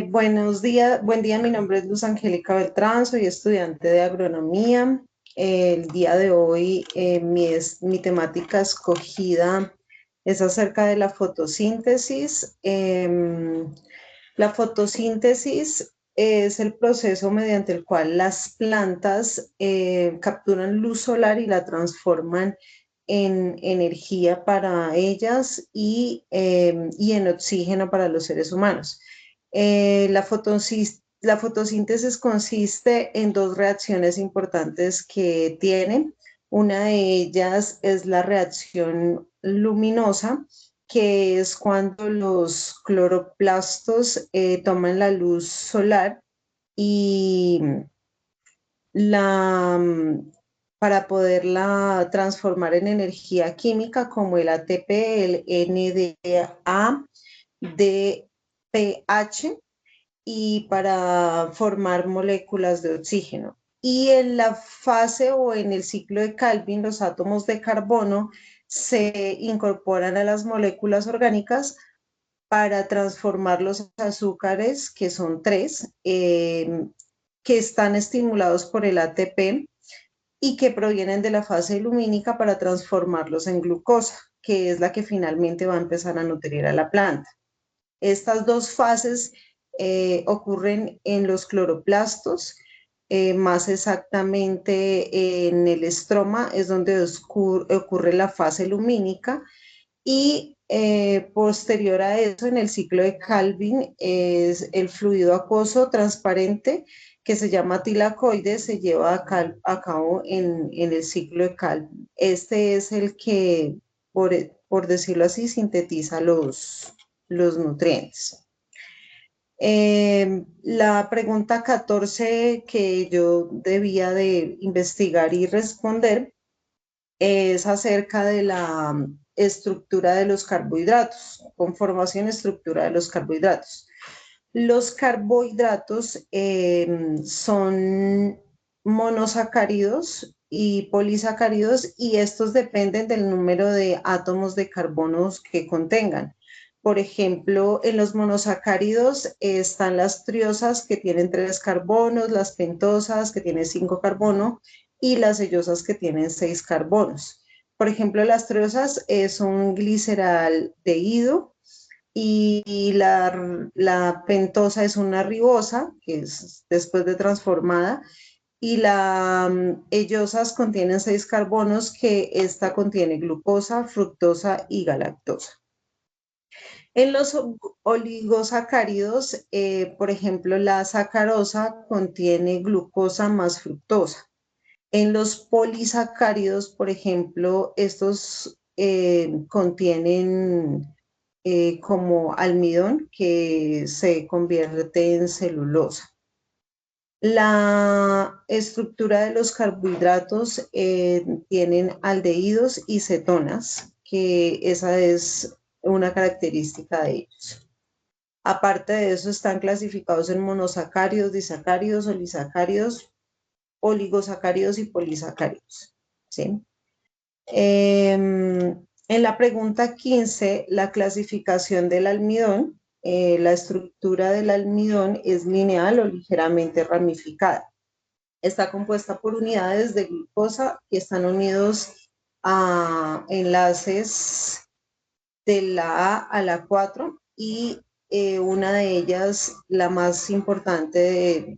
Buenos días, buen día, mi nombre es Luz Angélica Beltrán, soy estudiante de agronomía. El día de hoy mi temática escogida es acerca de la fotosíntesis. La fotosíntesis es el proceso mediante el cual las plantas capturan luz solar y la transforman en energía para ellas y en oxígeno para los seres humanos. La fotosíntesis consiste en dos reacciones importantes que tiene. Una de ellas es la reacción luminosa, que es cuando los cloroplastos toman la luz solar y la, para poderla transformar en energía química como el ATP, el NADPH y para formar moléculas de oxígeno. Y en la fase o en el ciclo de Calvin, los átomos de carbono se incorporan a las moléculas orgánicas para transformar los azúcares, que son tres, que están estimulados por el ATP y que provienen de la fase lumínica para transformarlos en glucosa, que es la que finalmente va a empezar a nutrir a la planta. Estas dos fases ocurren en los cloroplastos, más exactamente en el estroma es donde ocurre la fase lumínica y posterior a eso, en el ciclo de Calvin, es el fluido acuoso transparente que se llama tilacoide, se lleva a cabo en el ciclo de Calvin. Este es el que, por decirlo así, sintetiza los nutrientes. La pregunta 14 que yo debía de investigar y responder es acerca de la estructura de los carbohidratos, conformación y estructura de los carbohidratos. Los carbohidratos son monosacáridos y polisacáridos y estos dependen del número de átomos de carbonos que contengan. Por ejemplo, en los monosacáridos están las triosas que tienen 3 carbonos, las pentosas que tienen 5 carbonos y las sellosas que tienen 6 carbonos. Por ejemplo, las triosas es un gliceraldehído y la pentosa es una ribosa, que es después de transformada, y la ellosas contienen 6 carbonos, que esta contiene glucosa, fructosa y galactosa. En los oligosacáridos, por ejemplo, la sacarosa contiene glucosa más fructosa. En los polisacáridos, por ejemplo, estos contienen como almidón que se convierte en celulosa. La estructura de los carbohidratos tienen aldehídos y cetonas, que esa es una característica de ellos. Aparte de eso, están clasificados en monosacáridos, disacáridos, olisacáridos, oligosacáridos y polisacáridos. ¿Sí? En la pregunta 15, la clasificación del almidón, la estructura del almidón es lineal o ligeramente ramificada. Está compuesta por unidades de glucosa que están unidos a enlaces de la A la 4 y una de ellas, la más importante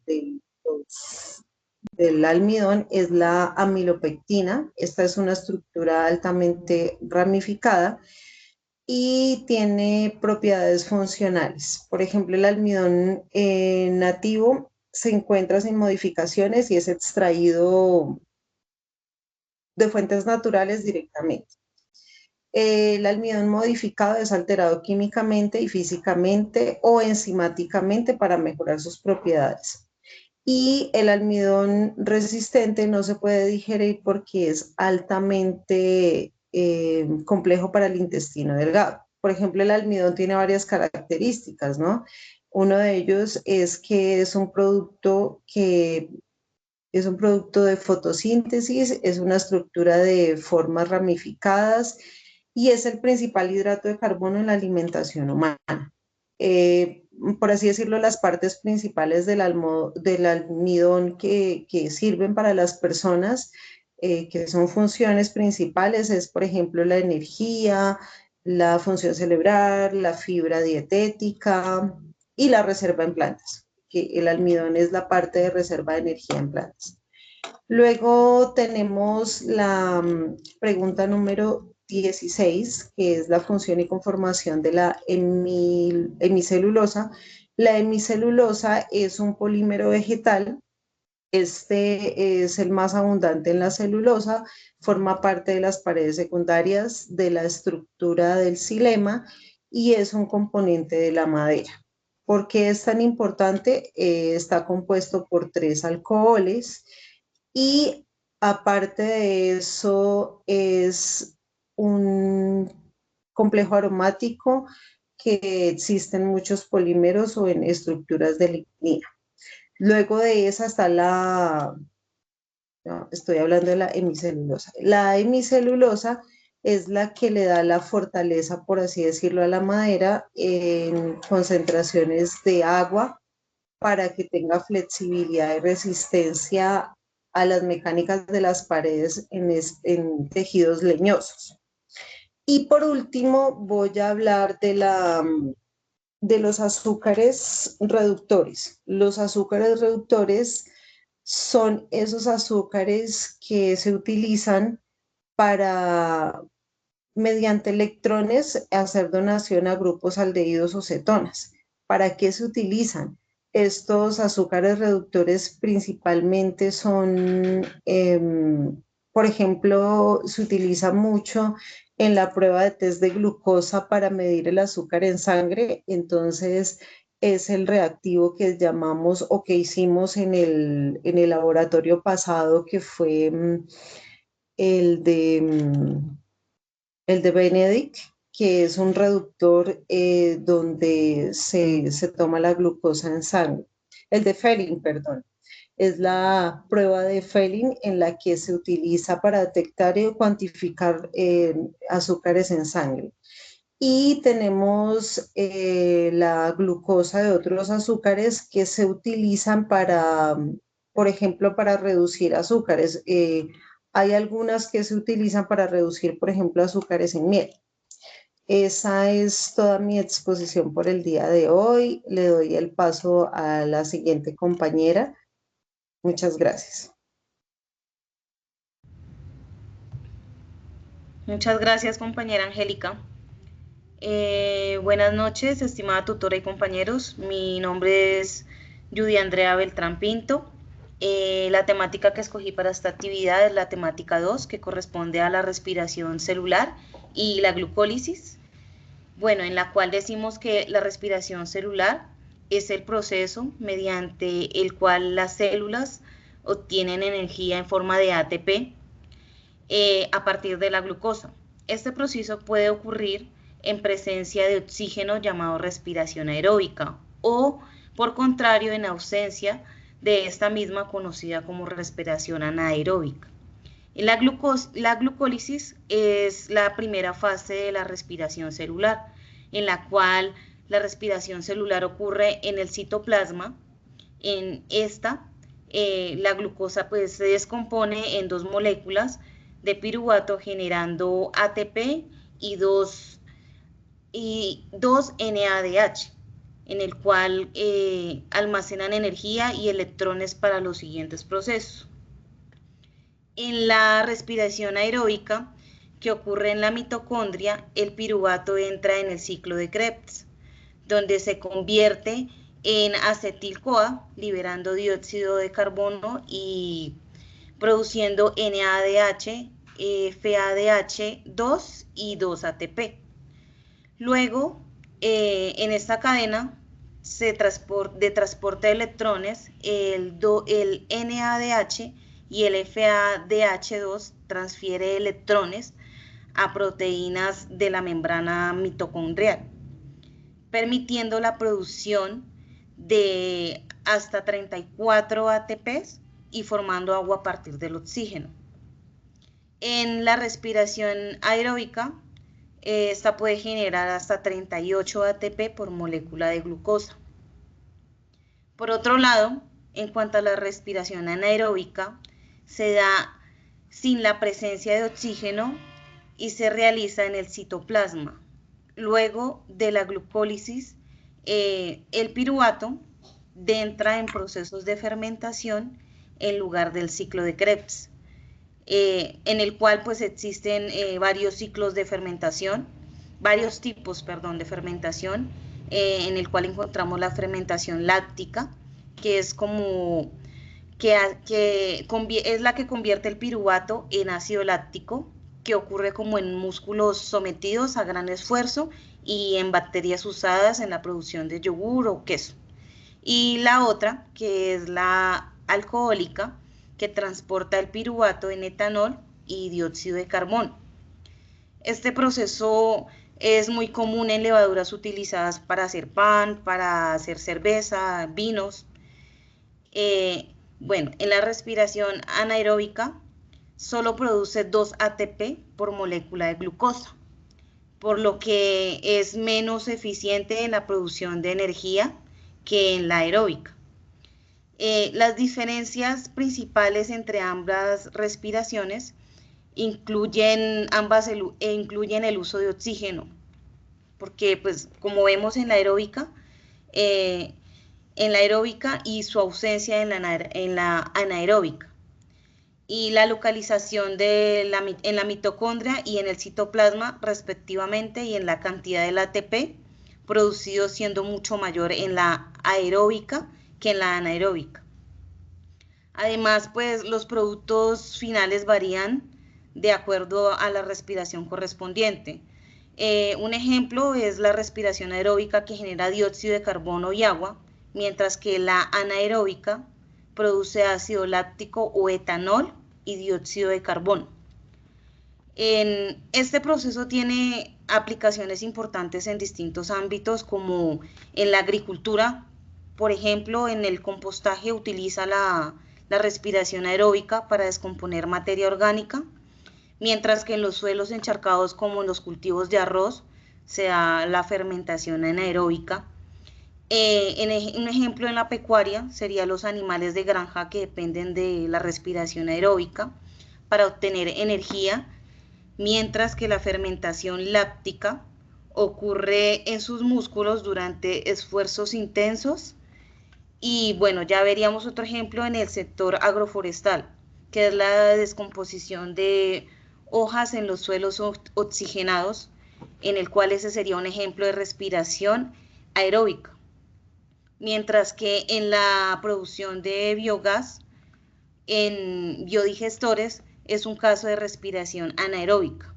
del almidón, es la amilopectina. Esta es una estructura altamente ramificada y tiene propiedades funcionales. Por ejemplo, el almidón nativo se encuentra sin modificaciones y es extraído de fuentes naturales directamente. El almidón modificado es alterado químicamente y físicamente o enzimáticamente para mejorar sus propiedades. Y el almidón resistente no se puede digerir porque es altamente complejo para el intestino delgado. Por ejemplo, el almidón tiene varias características, ¿no? Uno de ellos es que es un producto de fotosíntesis, es una estructura de formas ramificadas y es el principal hidrato de carbono en la alimentación humana. por así decirlo, las partes principales del almidón que sirven para las personas, que son funciones principales, es, por ejemplo, la energía, la función cerebral, la fibra dietética y la reserva en plantas, que el almidón es la parte de reserva de energía en plantas. Luego tenemos la pregunta número 16, que es la función y conformación de la hemicelulosa. La hemicelulosa es un polímero vegetal. Este es el más abundante en la celulosa, forma parte de las paredes secundarias de la estructura del xilema y es un componente de la madera. ¿Por qué es tan importante? Está compuesto por 3 alcoholes y aparte de eso es un complejo aromático que existen muchos polímeros o en estructuras de lignina. Luego de esa está no, estoy hablando de la hemicelulosa. La hemicelulosa es la que le da la fortaleza, por así decirlo, a la madera en concentraciones de agua para que tenga flexibilidad y resistencia a las mecánicas de las paredes en tejidos leñosos. Y por último, voy a hablar de los azúcares reductores. Los azúcares reductores son esos azúcares que se utilizan para, mediante electrones, hacer donación a grupos aldehídos o cetonas. ¿Para qué se utilizan? Estos azúcares reductores principalmente son, por ejemplo, se utiliza mucho en la prueba de test de glucosa para medir el azúcar en sangre. Entonces, es el reactivo que llamamos o que hicimos en el laboratorio pasado, que fue el de... el de Benedict, que es un reductor donde se toma la glucosa en sangre. El de Fehling, perdón. Es la prueba de Fehling en la que se utiliza para detectar y cuantificar azúcares en sangre. Y tenemos la glucosa de otros azúcares que se utilizan para, por ejemplo, para reducir azúcares. Hay algunas que se utilizan para reducir, por ejemplo, azúcares en miel. Esa es toda mi exposición por el día de hoy. Le doy el paso a la siguiente compañera. Muchas gracias. Muchas gracias, compañera Angélica. Buenas noches, estimada tutora y compañeros. Mi nombre es Judy Andrea Beltrán Pinto. La temática que escogí para esta actividad es la temática 2, que corresponde a la respiración celular y la glucólisis. Bueno, en la cual decimos que la respiración celular es el proceso mediante el cual las células obtienen energía en forma de ATP a partir de la glucosa. Este proceso puede ocurrir en presencia de oxígeno, llamado respiración aeróbica, o por contrario en ausencia de esta misma, conocida como respiración anaeróbica. La glucólisis es la primera fase de la respiración celular, en la cual la respiración celular ocurre en el citoplasma. En esta, la glucosa pues, se descompone en 2 moléculas de piruvato, generando ATP y 2NADH, en el cual almacenan energía y electrones para los siguientes procesos. En la respiración aeróbica, que ocurre en la mitocondria, el piruvato entra en el ciclo de Krebs, donde se convierte en acetil-CoA, liberando dióxido de carbono y produciendo NADH, FADH2 y 2-ATP. Luego, en esta cadena de transporte de electrones, el NADH y el FADH2 transfiere electrones a proteínas de la membrana mitocondrial, permitiendo la producción de hasta 34 ATPs y formando agua a partir del oxígeno. En la respiración aeróbica, Esta puede generar hasta 38 ATP por molécula de glucosa. Por otro lado, en cuanto a la respiración anaeróbica, se da sin la presencia de oxígeno y se realiza en el citoplasma. Luego de la glucólisis, el piruvato entra en procesos de fermentación en lugar del ciclo de Krebs, en el cual pues existen varios ciclos de fermentación, varios tipos, perdón, de fermentación, en el cual encontramos la fermentación láctica, que es como que es la que convierte el piruvato en ácido láctico, que ocurre como en músculos sometidos a gran esfuerzo y en bacterias usadas en la producción de yogur o queso. Y la otra, que es la alcohólica, que transporta el piruvato en etanol y dióxido de carbono. Este proceso es muy común en levaduras utilizadas para hacer pan, para hacer cerveza, vinos. Bueno, en la respiración anaeróbica solo produce 2 ATP por molécula de glucosa, por lo que es menos eficiente en la producción de energía que en la aeróbica. Las diferencias principales entre ambas respiraciones incluyen el uso de oxígeno, porque pues como vemos en la aeróbica y su ausencia en la anaeróbica, y la localización en la mitocondria y en el citoplasma respectivamente, y en la cantidad del ATP producido siendo mucho mayor en la aeróbica que en la anaeróbica. Además, pues los productos finales varían de acuerdo a la respiración correspondiente. Un ejemplo es la respiración aeróbica, que genera dióxido de carbono y agua, mientras que la anaeróbica produce ácido láctico o etanol y dióxido de carbono. Este proceso tiene aplicaciones importantes en distintos ámbitos, como en la agricultura. Por ejemplo, en el compostaje utiliza la respiración aeróbica para descomponer materia orgánica, mientras que en los suelos encharcados, como en los cultivos de arroz, se da la fermentación anaeróbica. Un ejemplo en la pecuaria sería los animales de granja, que dependen de la respiración aeróbica para obtener energía, mientras que la fermentación láctica ocurre en sus músculos durante esfuerzos intensos. Y bueno, ya veríamos otro ejemplo en el sector agroforestal, que es la descomposición de hojas en los suelos oxigenados, en el cual ese sería un ejemplo de respiración aeróbica. Mientras que en la producción de biogás en biodigestores es un caso de respiración anaeróbica.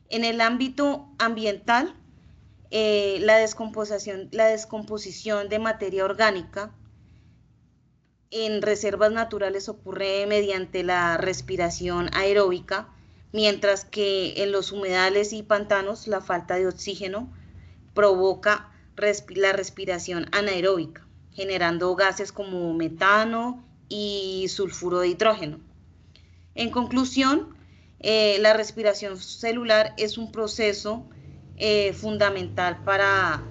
En el ámbito ambiental, la descomposición de materia orgánica en reservas naturales ocurre mediante la respiración aeróbica, mientras que en los humedales y pantanos la falta de oxígeno provoca la respiración anaeróbica, generando gases como metano y sulfuro de hidrógeno. En conclusión, la respiración celular es un proceso fundamental para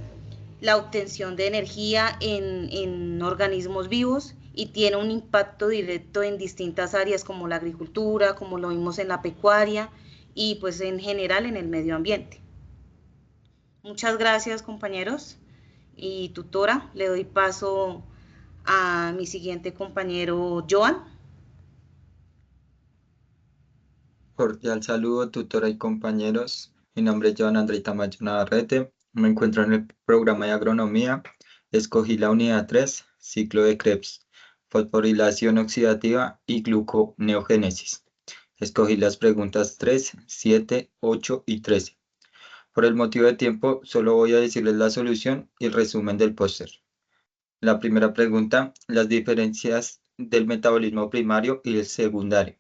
la obtención de energía en organismos vivos, y tiene un impacto directo en distintas áreas, como la agricultura, como lo vimos en la pecuaria, y pues en general en el medio ambiente. Muchas gracias, compañeros y tutora. Le doy paso a mi siguiente compañero, Joan. Cordial saludo, tutora y compañeros. Mi nombre es Joan Andrei Tamayo Navarrete. Me encuentro en el programa de agronomía. Escogí la unidad 3, ciclo de Krebs, fosforilación oxidativa y gluconeogénesis. Escogí las preguntas 3, 7, 8 y 13. Por el motivo de tiempo, solo voy a decirles la solución y el resumen del póster. La primera pregunta: las diferencias del metabolismo primario y el secundario.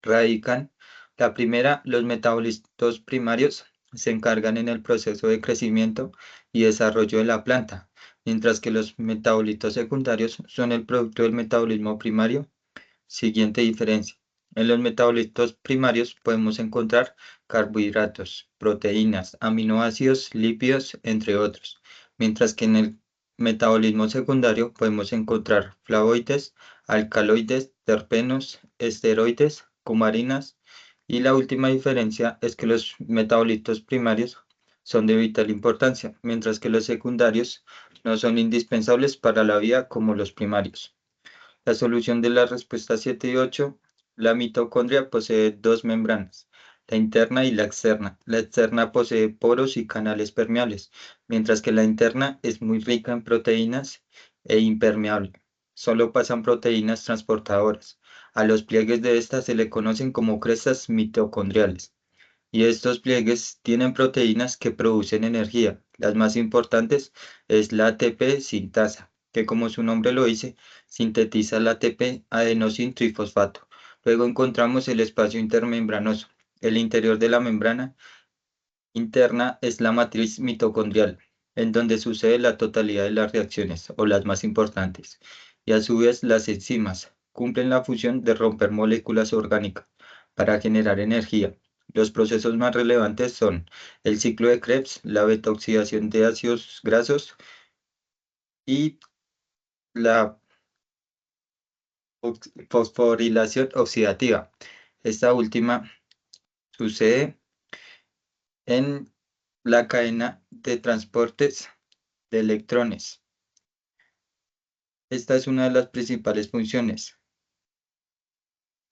Radican. La primera: los metabolitos primarios se encargan en el proceso de crecimiento y desarrollo de la planta, mientras que los metabolitos secundarios son el producto del metabolismo primario. Siguiente diferencia: En los metabolitos primarios podemos encontrar carbohidratos, proteínas, aminoácidos, lípidos, entre otros, mientras que en el metabolismo secundario podemos encontrar flavoides, alcaloides, terpenos, esteroides, cumarinas, y la última diferencia es que los metabolitos primarios son de vital importancia, mientras que los secundarios no son indispensables para la vida como los primarios. La solución de la respuesta 7 y 8: la mitocondria posee dos membranas, la interna y la externa. La externa posee poros y canales permeables, mientras que la interna es muy rica en proteínas e impermeable. Solo pasan proteínas transportadoras. A los pliegues de estas se le conocen como crestas mitocondriales. Y estos pliegues tienen proteínas que producen energía. Las más importantes es la ATP sintasa, que como su nombre lo dice, sintetiza el ATP adenosin trifosfato. Luego encontramos el espacio intermembranoso. El interior de la membrana interna es la matriz mitocondrial, en donde sucede la totalidad de las reacciones, o las más importantes. Y a su vez las enzimas cumplen la función de romper moléculas orgánicas para generar energía. Los procesos más relevantes son el ciclo de Krebs, la beta-oxidación de ácidos grasos y la fosforilación oxidativa. Esta última sucede en la cadena de transportes de electrones. Esta es una de las principales funciones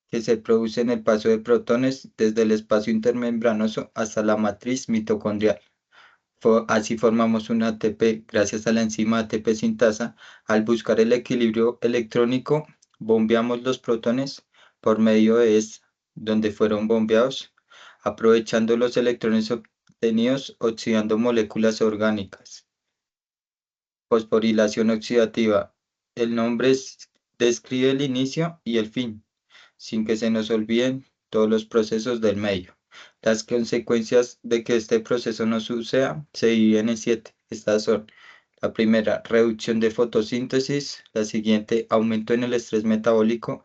que se produce en el paso de protones desde el espacio intermembranoso hasta la matriz mitocondrial. Así formamos un ATP gracias a la enzima ATP sintasa. Al buscar el equilibrio electrónico, bombeamos los protones por medio de esta, donde fueron bombeados, aprovechando los electrones obtenidos, oxidando moléculas orgánicas. Fosforilación oxidativa. El nombre describe el inicio y el fin, sin que se nos olviden todos los procesos del medio. Las consecuencias de que este proceso no suceda se dividen en 7. Estas son: la primera, reducción de fotosíntesis; la siguiente, aumento en el estrés metabólico;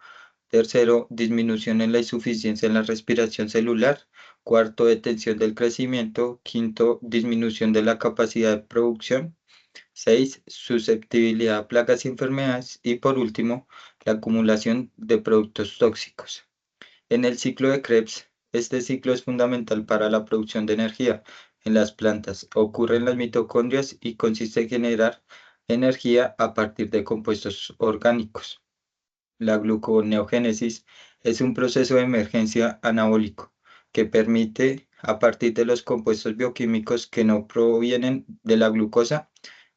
tercero, disminución en la insuficiencia en la respiración celular; cuarto, detención del crecimiento; quinto, disminución de la capacidad de producción; 6, susceptibilidad a plagas y enfermedades; y por último, la acumulación de productos tóxicos. En el ciclo de Krebs, este ciclo es fundamental para la producción de energía en las plantas. Ocurre en las mitocondrias y consiste en generar energía a partir de compuestos orgánicos. La gluconeogénesis es un proceso de emergencia anabólico que permite, a partir de los compuestos bioquímicos que no provienen de la glucosa,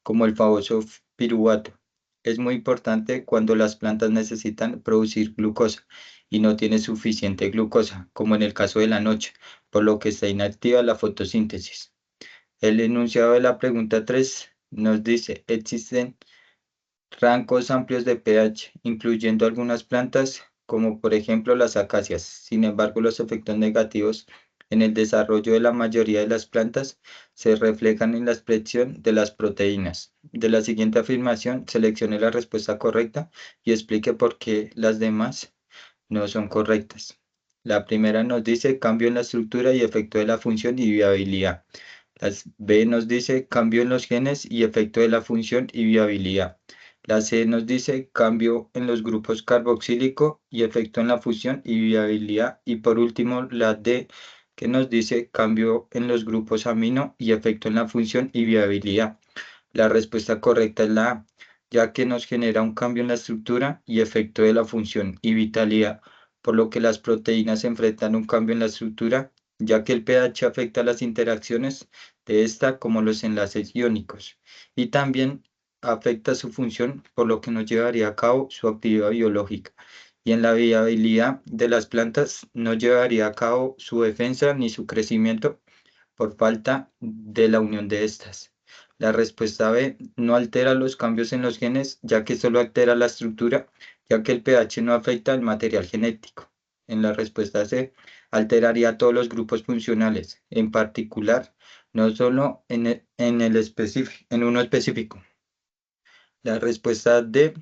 como el famoso piruvato. Es muy importante cuando las plantas necesitan producir glucosa y no tiene suficiente glucosa, como en el caso de la noche, por lo que está inactiva la fotosíntesis. El enunciado de la pregunta 3 nos dice: existen rangos amplios de pH, incluyendo algunas plantas, como por ejemplo las acacias. Sin embargo, los efectos negativos en el desarrollo de la mayoría de las plantas se reflejan en la expresión de las proteínas. De la siguiente afirmación, seleccione la respuesta correcta y explique por qué las demás no son correctas. La primera nos dice cambio en la estructura y efecto de la función y viabilidad. La B nos dice cambio en los genes y efecto de la función y viabilidad. La C nos dice cambio en los grupos carboxílico y efecto en la fusión y viabilidad. Y por último, la D, que nos dice cambio en los grupos amino y efecto en la función y viabilidad. La respuesta correcta es la A, ya que nos genera un cambio en la estructura y efecto de la función y vitalidad, por lo que las proteínas enfrentan un cambio en la estructura, ya que el pH afecta las interacciones de esta como los enlaces iónicos, y también afecta su función, por lo que no llevaría a cabo su actividad biológica. Y en la viabilidad de las plantas no llevaría a cabo su defensa ni su crecimiento por falta de la unión de estas. La respuesta B no altera los cambios en los genes, ya que solo altera la estructura, ya que el pH no afecta el material genético. En la respuesta C, alteraría todos los grupos funcionales, en particular, no solo en uno específico. La respuesta D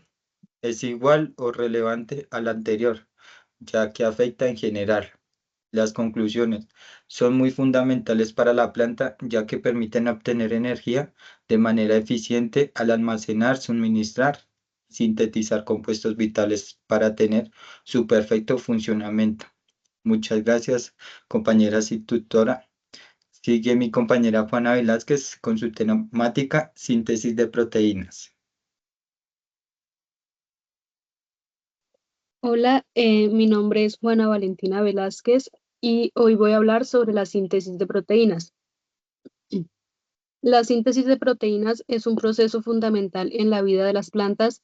es igual o relevante a la anterior, ya que afecta en general. Las conclusiones son muy fundamentales para la planta, ya que permiten obtener energía de manera eficiente al almacenar, suministrar, sintetizar compuestos vitales para tener su perfecto funcionamiento. Muchas gracias, compañeras y tutora. Sigue mi compañera Juana Velázquez con su temática síntesis de proteínas. Hola, mi nombre es Juana Valentina Velázquez y hoy voy a hablar sobre la síntesis de proteínas. La síntesis de proteínas es un proceso fundamental en la vida de las plantas,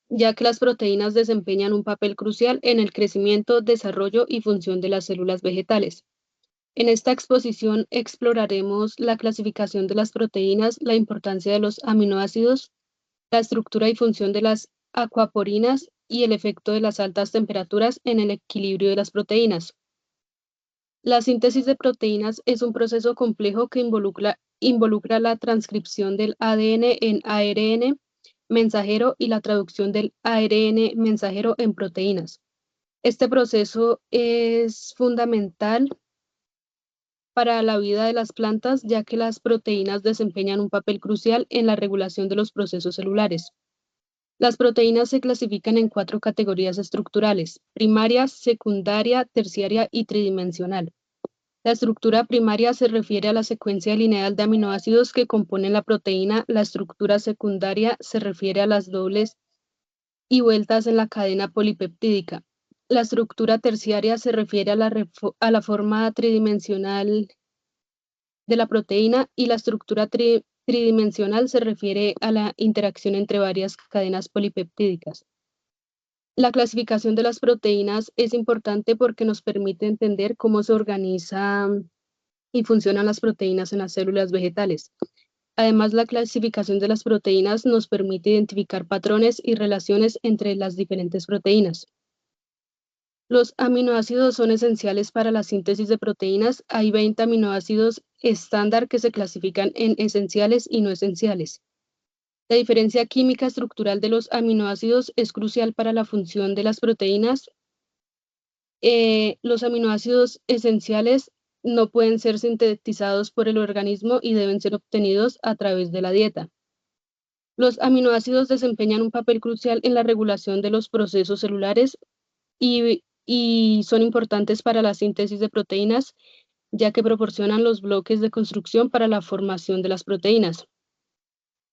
ya que las proteínas desempeñan un papel crucial en el crecimiento, desarrollo y función de las células vegetales. En esta exposición exploraremos la clasificación de las proteínas, la importancia de los aminoácidos, la estructura y función de las acuaporinas y el efecto de las altas temperaturas en el equilibrio de las proteínas. La síntesis de proteínas es un proceso complejo que involucra la transcripción del ADN en ARN mensajero y la traducción del ARN mensajero en proteínas. Este proceso es fundamental para la vida de las plantas, ya que las proteínas desempeñan un papel crucial en la regulación de los procesos celulares. Las proteínas se clasifican en 4 categorías estructurales: primaria, secundaria, terciaria y tridimensional. La estructura primaria se refiere a la secuencia lineal de aminoácidos que componen la proteína. La estructura secundaria se refiere a las dobles y vueltas en la cadena polipeptídica. La estructura terciaria se refiere a la forma tridimensional de la proteína, y la estructura tridimensional se refiere a la interacción entre varias cadenas polipeptídicas. La clasificación de las proteínas es importante porque nos permite entender cómo se organizan y funcionan las proteínas en las células vegetales. Además, la clasificación de las proteínas nos permite identificar patrones y relaciones entre las diferentes proteínas. Los aminoácidos son esenciales para la síntesis de proteínas. Hay 20 aminoácidos estándar que se clasifican en esenciales y no esenciales. La diferencia química estructural de los aminoácidos es crucial para la función de las proteínas. Los aminoácidos esenciales no pueden ser sintetizados por el organismo y deben ser obtenidos a través de la dieta. Los aminoácidos desempeñan un papel crucial en la regulación de los procesos celulares y son importantes para la síntesis de proteínas, ya que proporcionan los bloques de construcción para la formación de las proteínas.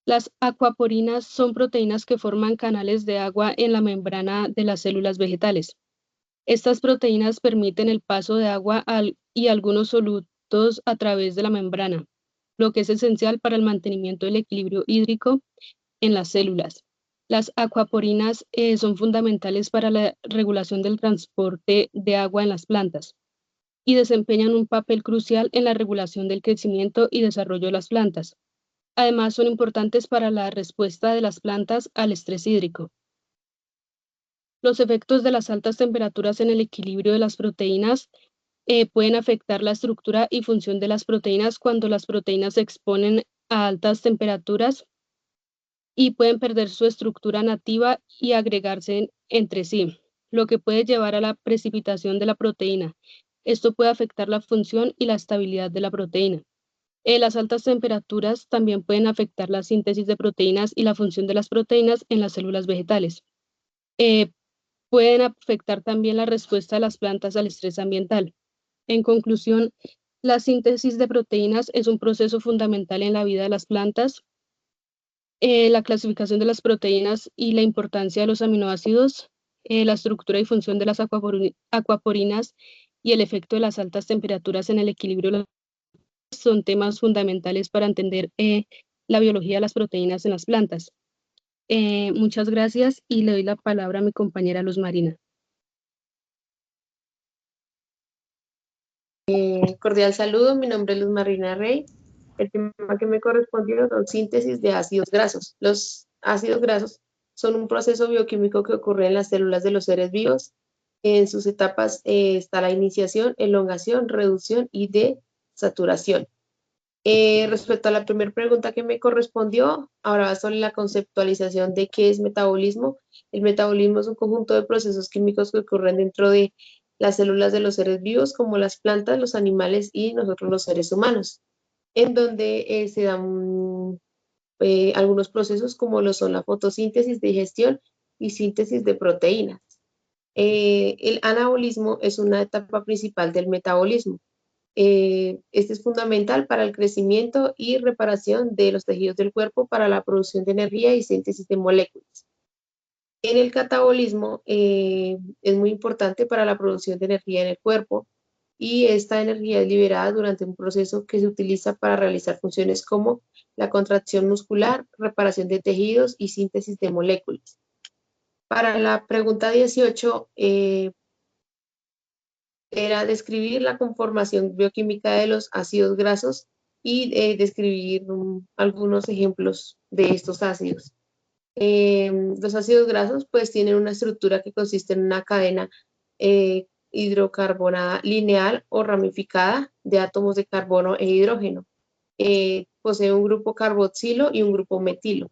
Las acuaporinas son proteínas que forman canales de agua en la membrana de las células vegetales. Estas proteínas permiten el paso de agua y algunos solutos a través de la membrana, lo que es esencial para el mantenimiento del equilibrio hídrico en las células. Las acuaporinas son fundamentales para la regulación del transporte de agua en las plantas y desempeñan un papel crucial en la regulación del crecimiento y desarrollo de las plantas. Además, son importantes para la respuesta de las plantas al estrés hídrico. Los efectos de las altas temperaturas en el equilibrio de las proteínas pueden afectar la estructura y función de las proteínas cuando las proteínas se exponen a altas temperaturas y pueden perder su estructura nativa y agregarse entre sí, lo que puede llevar a la precipitación de la proteína. Esto puede afectar la función y la estabilidad de la proteína. Las altas temperaturas también pueden afectar la síntesis de proteínas y la función de las proteínas en las células vegetales. Pueden afectar también la respuesta de las plantas al estrés ambiental. En conclusión, la síntesis de proteínas es un proceso fundamental en la vida de las plantas. La clasificación de las proteínas y la importancia de los aminoácidos, la estructura y función de las acuaporinas y el efecto de las altas temperaturas en el equilibrio son temas fundamentales para entender la biología de las proteínas en las plantas. Muchas gracias y le doy la palabra a mi compañera Luz Marina. Cordial saludo, mi nombre es Luz Marina Rey. El tema que me correspondió son síntesis de ácidos grasos. Los ácidos grasos son un proceso bioquímico que ocurre en las células de los seres vivos. En sus etapas está la iniciación, elongación, reducción y desaturación. Respecto a la primera pregunta que me correspondió, ahora va sobre la conceptualización de qué es metabolismo. El metabolismo es un conjunto de procesos químicos que ocurren dentro de las células de los seres vivos, como las plantas, los animales y nosotros los seres humanos, en donde se dan algunos procesos como lo son la fotosíntesis, digestión y síntesis de proteínas. El anabolismo es una etapa principal del metabolismo. Este es fundamental para el crecimiento y reparación de los tejidos del cuerpo para la producción de energía y síntesis de moléculas. En el catabolismo es muy importante para la producción de energía en el cuerpo y esta energía es liberada durante un proceso que se utiliza para realizar funciones como la contracción muscular, reparación de tejidos y síntesis de moléculas. Para la pregunta 18, era describir la conformación bioquímica de los ácidos grasos y describir algunos ejemplos de estos ácidos. Los ácidos grasos pues tienen una estructura que consiste en una cadena hidrocarbonada lineal o ramificada de átomos de carbono e hidrógeno. Posee un grupo carboxilo y un grupo metilo.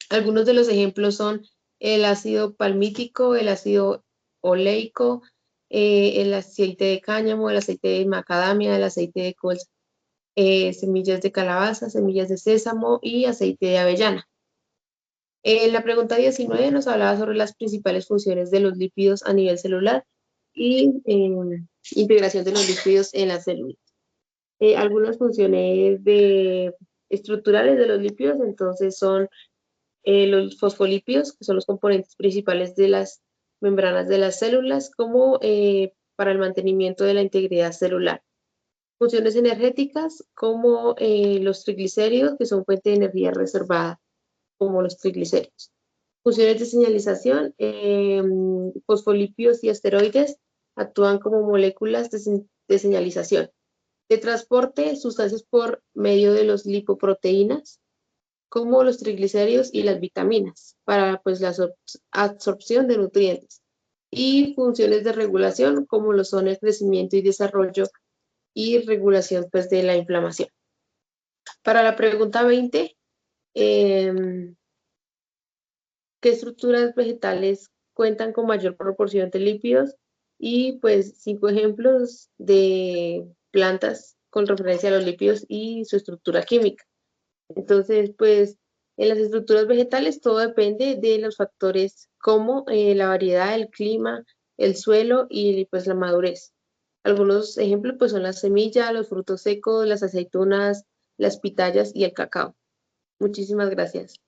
Algunos de los ejemplos son el ácido palmítico, el ácido oleico, el aceite de cáñamo, el aceite de macadamia, el aceite de colza, semillas de calabaza, semillas de sésamo y aceite de avellana. La pregunta 19 nos hablaba sobre las principales funciones de los lípidos a nivel celular y integración de los lípidos en las células. Algunas funciones estructurales de los lípidos entonces son los fosfolípidos, que son los componentes principales de las membranas de las células, como para el mantenimiento de la integridad celular. Funciones energéticas, como los triglicéridos, que son fuente de energía reservada, como los triglicéridos. Funciones de señalización, fosfolípidos y esteroides actúan como moléculas de señalización. De transporte, sustancias por medio de los lipoproteínas, como los triglicéridos y las vitaminas, para pues, la absorción de nutrientes. Y funciones de regulación, como lo son el crecimiento y desarrollo y regulación pues, de la inflamación. Para la pregunta 20, ¿qué estructuras vegetales cuentan con mayor proporción de lípidos? Y pues 5 ejemplos de plantas con referencia a los lípidos y su estructura química. Entonces, pues en las estructuras vegetales todo depende de los factores como la variedad, el clima, el suelo y pues la madurez. Algunos ejemplos pues son las semillas, los frutos secos, las aceitunas, las pitayas y el cacao. Muchísimas gracias.